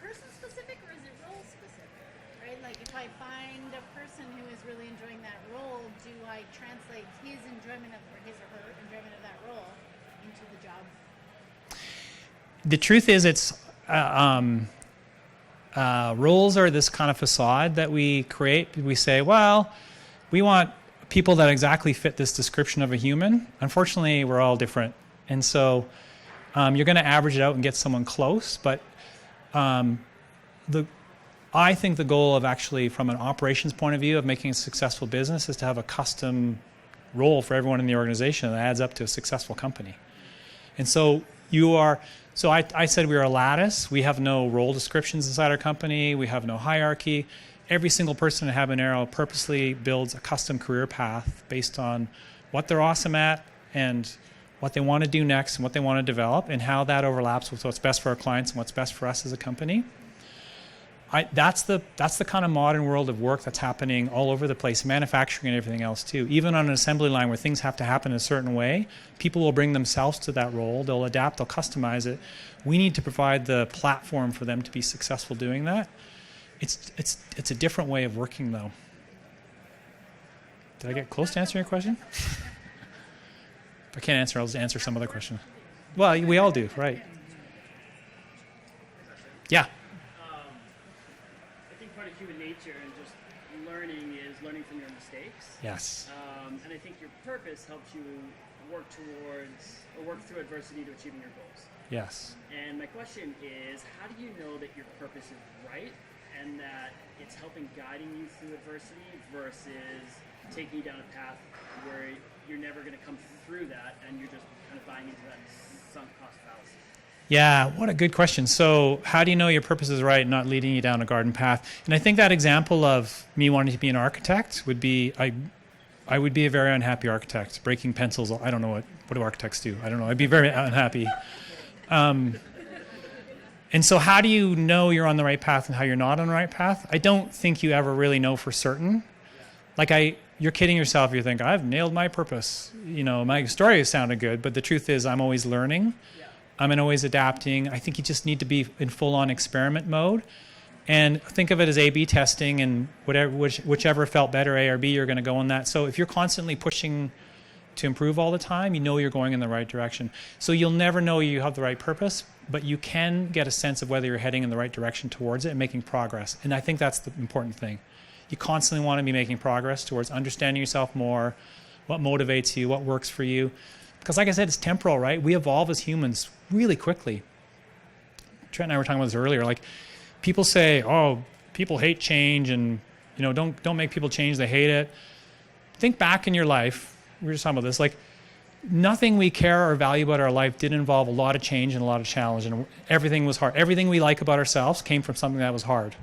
person specific or is it role specific? Right? Like, if I find a person who is really enjoying that role, do I translate his enjoyment of, or his or her enjoyment of that role into the job? The truth is, it's roles are this kind of facade that we create. We say, well, we want people that exactly fit this description of a human. Unfortunately, we're all different. And so you're going to average it out and get someone close, but the I think the goal of actually, from an operations point of view, of making a successful business is to have a custom role for everyone in the organization that adds up to a successful company. And so I said we are a lattice. We have no role descriptions inside our company. We have no hierarchy. Every single person at Habanero purposely builds a custom career path based on what they're awesome at and what they want to do next and what they want to develop and how that overlaps with what's best for our clients and what's best for us as a company. That's the kind of modern world of work that's happening all over the place, manufacturing and everything else too. Even on an assembly line where things have to happen in a certain way, people will bring themselves to that role. They'll adapt, they'll customize it. We need to provide the platform for them to be successful doing that. It's a different way of working, though. Did I get close to answering your question? If I can't answer, I'll just answer some other question. Well, we all do, right? Yeah. I think part of human nature and just learning is learning from your mistakes. Yes. And I think your purpose helps you work through adversity to achieving your goals. Yes. And my question is, how do you know that your purpose is right and that it's helping guiding you through adversity versus taking you down a path where you're never going to come through that and you're just kind of buying into that sunk cost fallacy? Yeah, what a good question. So how do you know your purpose is right and not leading you down a garden path? And I think that example of me wanting to be an architect would be, I would be a very unhappy architect, breaking pencils. I don't know what do architects do? I don't know. I'd be very unhappy. And so how do you know you're on the right path and how you're not on the right path? I don't think you ever really know for certain. You're kidding yourself. You think, I've nailed my purpose. My story sounded good, but the truth is I'm always learning. I'm always adapting. I think you just need to be in full-on experiment mode. And think of it as A/B testing, and whichever felt better, A or B, you're going to go on that. So if you're constantly pushing to improve all the time, you know you're going in the right direction. So you'll never know you have the right purpose, but you can get a sense of whether you're heading in the right direction towards it and making progress. And I think that's the important thing. You constantly want to be making progress towards understanding yourself more, what motivates you, what works for you. Because like I said, it's temporal, right? We evolve as humans really quickly. Trent and I were talking about this earlier. Like, people say, oh, people hate change and, don't make people change, they hate it. Think back in your life. We were just talking about this. Like, nothing we care or value about our life did involve a lot of change and a lot of challenge, and everything was hard. Everything we like about ourselves came from something that was hard.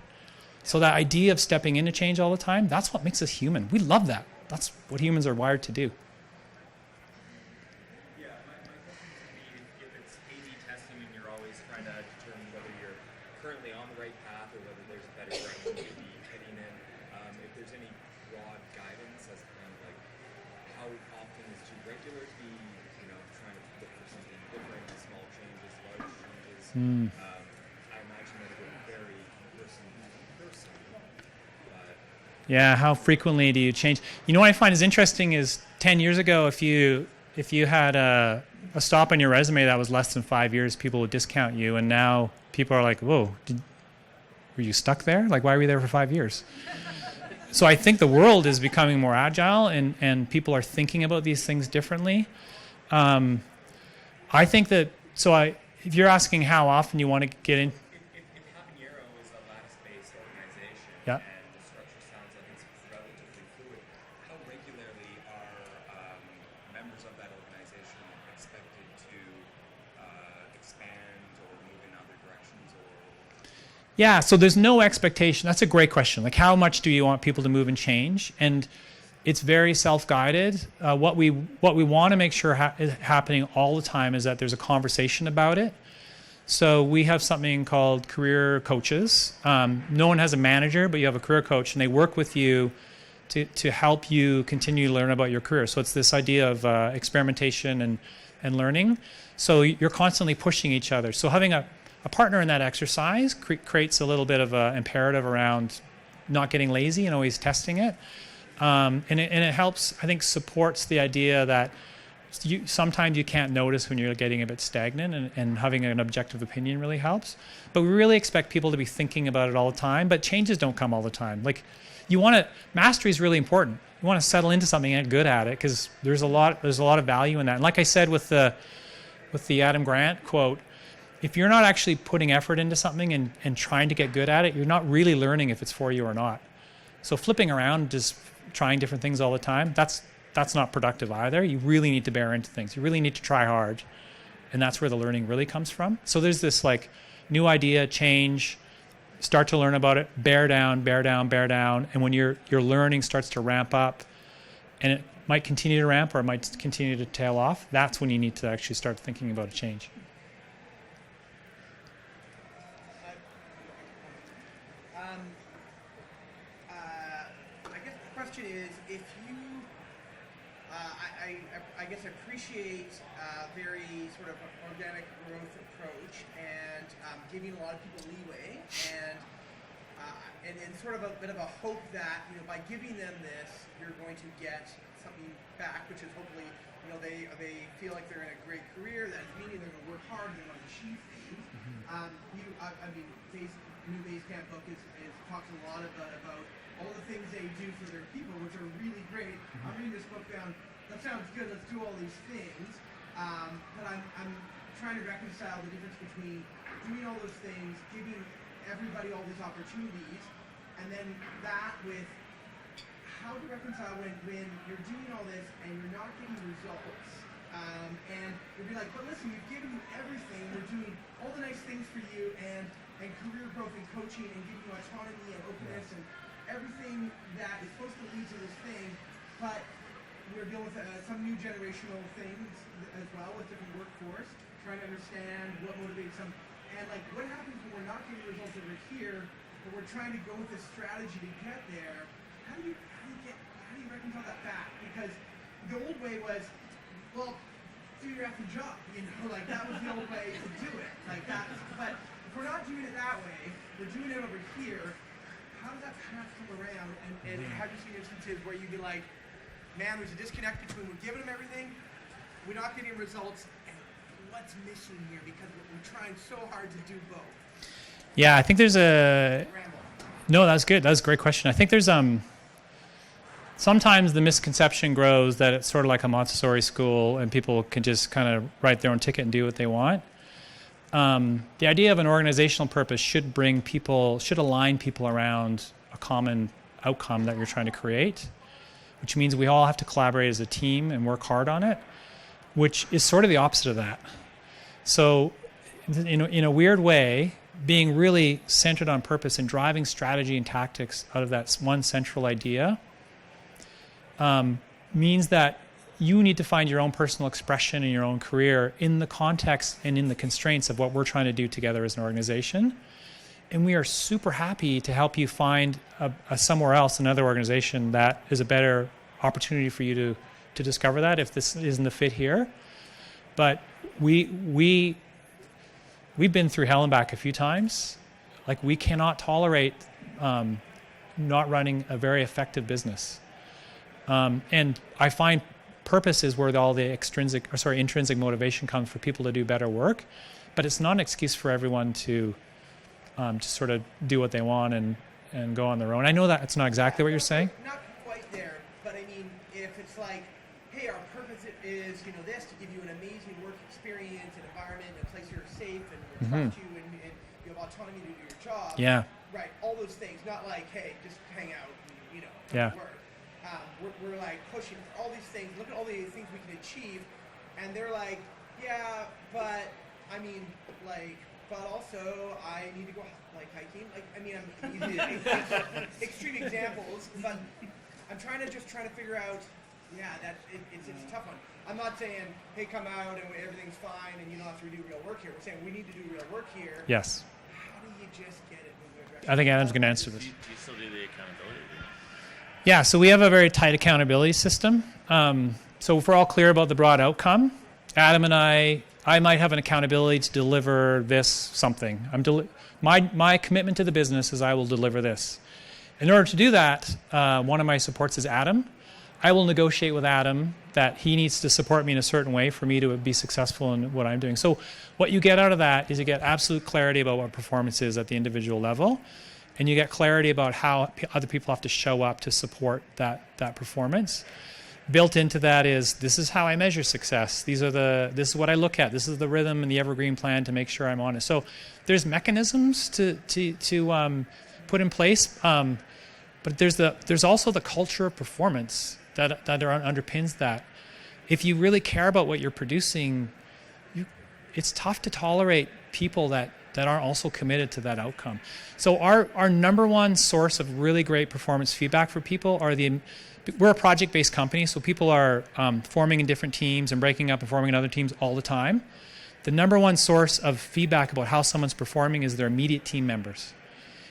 So that idea of stepping into change all the time, that's what makes us human. We love that. That's what humans are wired to do. Yeah, my question would be if it's A/B testing and you're always trying to determine whether you're currently on the right path or whether there's a better direction to be heading in, if there's any broad guidance as to kind of like how often is too regular to be, trying to look for something different, small changes, large changes. I imagine that it would vary person to person. But Yeah, how frequently do you change? What I find is interesting is 10 years ago, if you had a stop on your resume that was less than 5 years, people would discount you. And now people are like, whoa, were you stuck there? Like, why were you there for 5 years? So I think the world is becoming more agile and people are thinking about these things differently. I think that, if you're asking how often you want to get in. if Habanero is a lattice-based organization Yeah. and the structure sounds like it's relatively fluid, how regularly are members of that organization expected to expand or move in other directions? Yeah, so there's no expectation. That's a great question. Like, how much do you want people to move and change? And it's very self-guided. What we want to make sure is happening all the time is that there's a conversation about it. So we have something called career coaches. No one has a manager, but you have a career coach, and they work with you to help you continue to learn about your career. So it's this idea of experimentation and learning. So you're constantly pushing each other. So having a partner in that exercise creates a little bit of an imperative around not getting lazy and always testing it. And it helps, I think, supports the idea that sometimes you can't notice when you're getting a bit stagnant, and having an objective opinion really helps. But we really expect people to be thinking about it all the time, but changes don't come all the time. Like, mastery is really important. You want to settle into something and get good at it, because there's a lot of value in that. And like I said with the Adam Grant quote, if you're not actually putting effort into something and trying to get good at it, you're not really learning if it's for you or not. So flipping around, just trying different things all the time, that's not productive either. You really need to bear into things. You really need to try hard. And that's where the learning really comes from. So there's this like new idea, change, start to learn about it, bear down. And when your learning starts to ramp up, and it might continue to ramp or it might continue to tail off, that's when you need to actually start thinking about a change. I guess the question is, if you, I guess, appreciate very sort of organic growth approach and giving a lot of people leeway and sort of a bit of a hope that, you know, by giving them this, you're going to get something back, which is hopefully, you know, they feel like they're in a great career, that meaning they're going to work hard and they want to achieve things. New Basecamp book talks a lot about all the things they do for their people, which are really great. I'm reading this book down. That sounds good. Let's do all these things. But I'm trying to reconcile the difference between doing all those things, giving everybody all these opportunities, and then that with how to reconcile when you're doing all this and you're not getting results. And you'll be like, but listen, we've given you everything. We're doing all the nice things for you and career growth and coaching and giving you autonomy and openness and everything that is supposed to lead to this thing. But we're dealing with some new generational things as well with different workforce, trying to understand what motivates them. And like, what happens when we're not getting results over here, but we're trying to go with this strategy to get there? How do you reconcile that back? Because the old way was, well, do your effing job, you know, like that was the old way to do it, like that. But if we're not doing it that way, we're doing it over here. How does that path come around? And have you seen instances where you'd be like, man, there's a disconnect between we're giving them everything, we're not getting results, and what's missing here because we're trying so hard to do both? Yeah, I think there's a... No, that's good. That's a great question. I think there's sometimes the misconception grows that it's sort of like a Montessori school and people can just kind of write their own ticket and do what they want. The idea of an organizational purpose should align people around a common outcome that you're trying to create, which means we all have to collaborate as a team and work hard on it, which is sort of the opposite of that. So in a weird way, being really centered on purpose and driving strategy and tactics out of that one central idea means that you need to find your own personal expression in your own career in the context and in the constraints of what we're trying to do together as an organization. And we are super happy to help you find a somewhere else, another organization that is a better opportunity for you to discover that if this isn't the fit here. But we've been through hell and back a few times. Like, we cannot tolerate not running a very effective business. And I find purpose is where all the intrinsic motivation comes for people to do better work, but it's not an excuse for everyone to just sort of do what they want and go on their own. I know that it's not exactly what you're saying. Not quite there, but I mean, if it's like, hey, our purpose is, you know, this to give you an amazing work experience, an environment, a place you're safe and we trust you and you have autonomy to do your job. Yeah. Right. All those things. Not like, hey, just hang out and, you know, Yeah. work. We're like pushing for all these things. Look at all these things we can achieve, and they're like, yeah, but I mean, like, but also I need to go like hiking. Like, I mean, I'm using extreme examples, but I'm trying to figure out. Yeah, that it's a tough one. I'm not saying, hey, come out and everything's fine and you don't have to do real work here. We're saying we need to do real work here. Yes. How do you just get it moving in a direction? I think Adam's going to answer this. Do you still do the accountability? Yeah, so we have a very tight accountability system. So if we're all clear about the broad outcome, Adam and I might have an accountability to deliver this something. My commitment to the business is I will deliver this. In order to do that, one of my supports is Adam. I will negotiate with Adam that he needs to support me in a certain way for me to be successful in what I'm doing. So what you get out of that is you get absolute clarity about what performance is at the individual level. And you get clarity about how other people have to show up to support that performance. built into that is, this is how I measure success. This is what I look at. This is the rhythm and the evergreen plan to make sure I'm on it. So there's mechanisms to put in place, but there's also the culture of performance that underpins that. If you really care about what you're producing, it's tough to tolerate people that aren't also committed to that outcome. So our number one source of really great performance feedback for people we're a project-based company, so people are forming in different teams and breaking up and forming in other teams all the time. The number one source of feedback about how someone's performing is their immediate team members.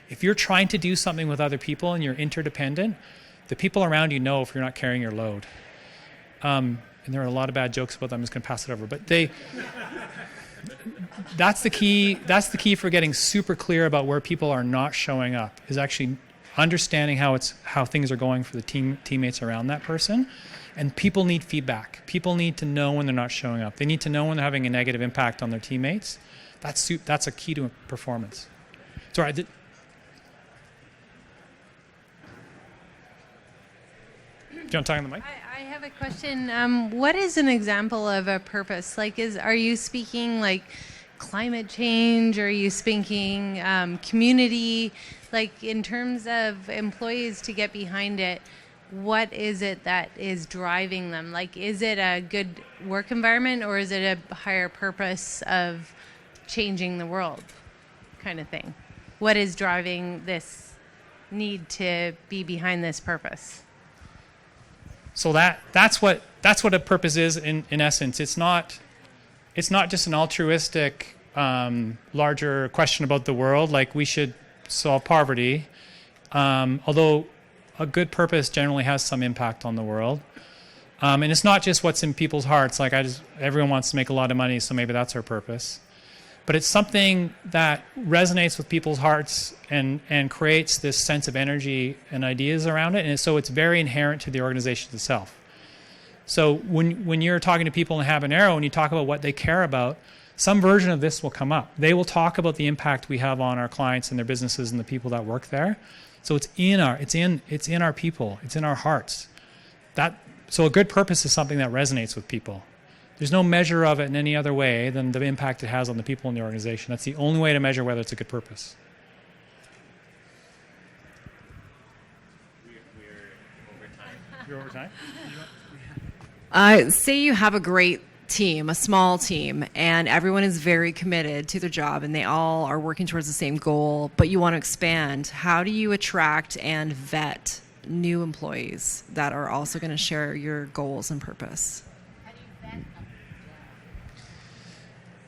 If you're trying to do something with other people and you're interdependent, the people around you know if you're not carrying your load. And there are a lot of bad jokes about that. I'm just going to pass it over. But that's the key. That's the key for getting super clear about where people are not showing up, is actually understanding how things are going for the teammates around that person. And people need feedback. People need to know when they're not showing up. They need to know when they're having a negative impact on their teammates. That's a key to performance. Sorry, do you want to talk on the mic? I have a question. What is an example of a purpose? Like, are you speaking like climate change? Are you speaking community? Like, in terms of employees to get behind it, what is it that is driving them? Like, is it a good work environment, or is it a higher purpose of changing the world kind of thing? What is driving this need to be behind this purpose? So that's what a purpose is in essence. It's not just an altruistic larger question about the world, like we should solve poverty, although a good purpose generally has some impact on the world. And it's not just what's in people's hearts, like everyone wants to make a lot of money, so maybe that's our purpose. But it's something that resonates with people's hearts and creates this sense of energy and ideas around it. And so it's very inherent to the organization itself. So when you're talking to people in Habanero and you talk about what they care about, some version of this will come up. They will talk about the impact we have on our clients and their businesses and the people that work there. So it's in our people. It's in our hearts. So a good purpose is something that resonates with people. There's no measure of it in any other way than the impact it has on the people in the organization. That's the only way to measure whether it's a good purpose. You're over time? Say you have a great team, a small team, and everyone is very committed to their job and they all are working towards the same goal, but you want to expand. How do you attract and vet new employees that are also going to share your goals and purpose?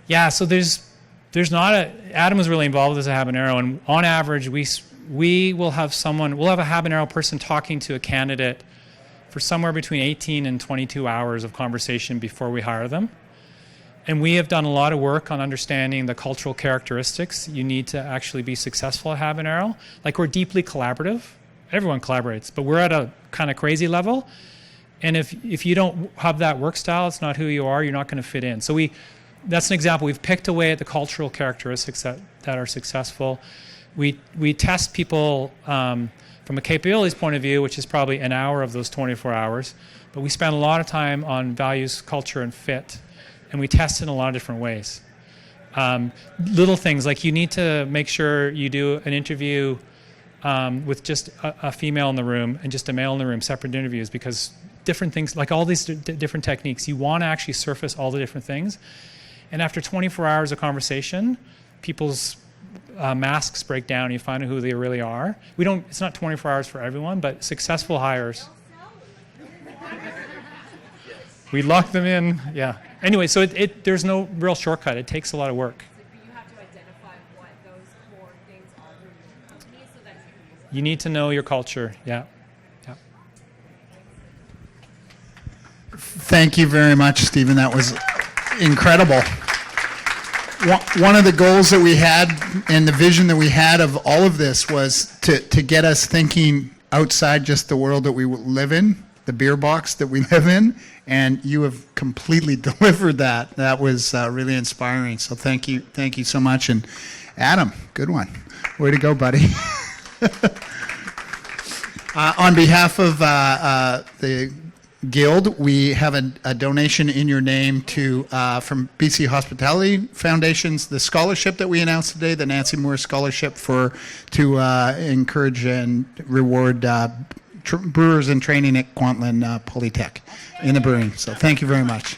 Yeah, so there's not Adam was really involved with this at Habanero, and on average we will have a Habanero person talking to a candidate for somewhere between 18 and 22 hours of conversation before we hire them. And we have done a lot of work on understanding the cultural characteristics you need to actually be successful at Habanero. Like, we're deeply collaborative. Everyone collaborates, but we're at a kind of crazy level. And if you don't have that work style, it's not who you are, you're not going to fit in. So that's an example. We've picked away at the cultural characteristics that are successful. We test people from a capabilities point of view, which is probably an hour of those 24 hours. But we spend a lot of time on values, culture, and fit. And we test in a lot of different ways. Little things like you need to make sure you do an interview with just a female in the room and just a male in the room, separate interviews, because different things, like all these different techniques, you want to actually surface all the different things. And after 24 hours of conversation, people's masks break down and you find out who they really are. It's not 24 hours for everyone, but successful hires. We lock them in, yeah. Anyway, so there's no real shortcut. It takes a lot of work. But you have to identify what those core things are for your company so that you can use You need to know your culture, yeah. Thank you very much, Stephen. That was incredible. One of the goals that we had and the vision that we had of all of this was to get us thinking outside just the world that we live in, the beer box that we live in, and you have completely delivered that. That was really inspiring. So thank you so much. And Adam, good one. Way to go, buddy. On behalf of the Guild, we have a donation in your name to from BC Hospitality Foundations, the scholarship that we announced today, the Nancy Moore Scholarship to encourage and reward brewers in training at Kwantlen Polytech in the brewing. So thank you very much.